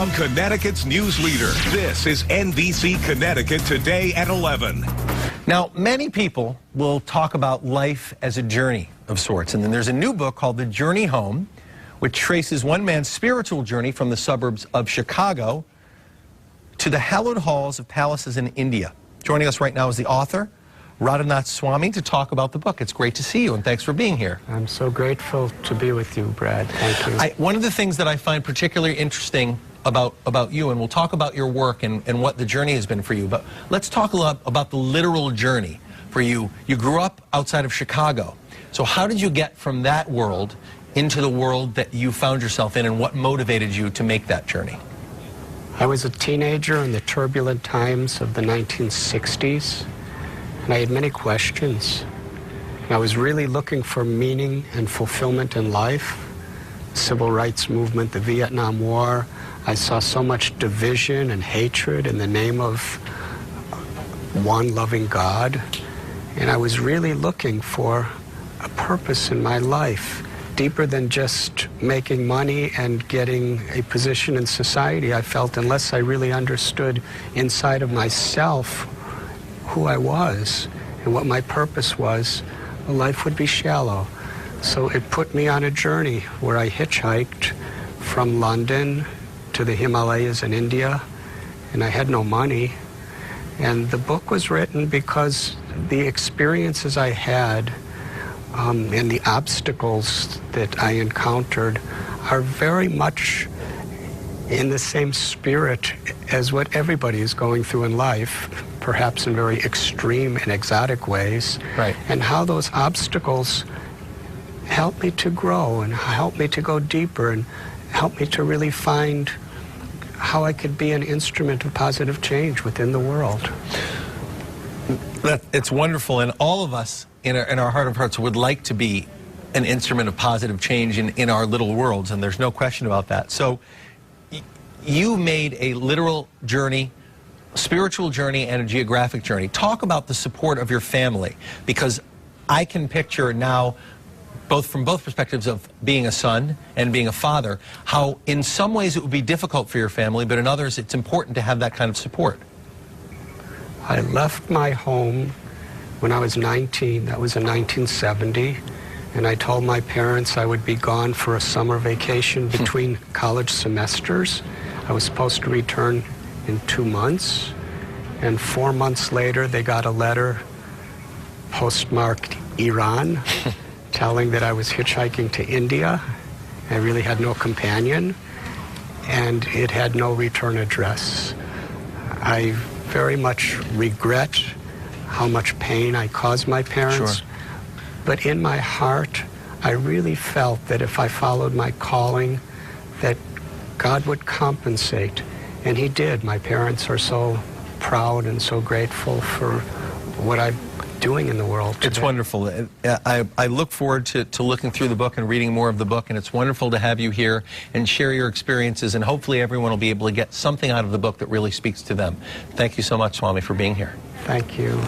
From Connecticut's news leader, this is NBC Connecticut Today at 11. Now, many people will talk about life as a journey of sorts, and then there's a new book called The Journey Home, which traces one man's spiritual journey from the suburbs of Chicago to the hallowed halls of palaces in India. Joining us right now is the author, Radhanath Swami, to talk about the book. It's great to see you, and thanks for being here. I'm so grateful to be with you, Brad. Thank you. One of the things that I find particularly interesting about you, and we'll talk about your work and what the journey has been for you, but let's talk a lot about the literal journey for you. You grew up outside of Chicago. So how did you get from that world into the world that you found yourself in, and what motivated you to make that journey? I was a teenager in the turbulent times of the 1960s, and I had many questions. I was really looking for meaning and fulfillment in life. The Civil Rights Movement, the Vietnam War. I saw so much division and hatred in the name of one loving God. And I was really looking for a purpose in my life, deeper than just making money and getting a position in society. I felt unless I really understood inside of myself who I was and what my purpose was, life would be shallow. So it put me on a journey where I hitchhiked from London to the Himalayas in India, and I had no money. And the book was written because the experiences I had and the obstacles that I encountered are very much in the same spirit as what everybody is going through in life, perhaps in very extreme and exotic ways. Right. And how those obstacles help me to grow and help me to go deeper and help me to really find how I could be an instrument of positive change within the world. It's wonderful, and all of us in our heart of hearts would like to be an instrument of positive change in our little worlds, and there's no question about that. So you made a literal journey, spiritual journey, and a geographic journey. Talk about the support of your family, because I can picture now, from both perspectives of being a son and being a father, how in some ways it would be difficult for your family, but in others it's important to have that kind of support. I left my home when I was 19, that was in 1970, and I told my parents I would be gone for a summer vacation between college semesters. I was supposed to return in 2 months, and 4 months later they got a letter postmarked Iran telling that I was hitchhiking to India. I really had no companion, and it had no return address. I very much regret how much pain I caused my parents. Sure. But in my heart, I really felt that if I followed my calling, that God would compensate. And he did. My parents are so proud and so grateful for what I'm doing in the world today. It's wonderful. I look forward to looking through the book and reading more of the book, and it's wonderful to have you here and share your experiences, and hopefully everyone will be able to get something out of the book that really speaks to them. Thank you so much, Swami, for being here. Thank you.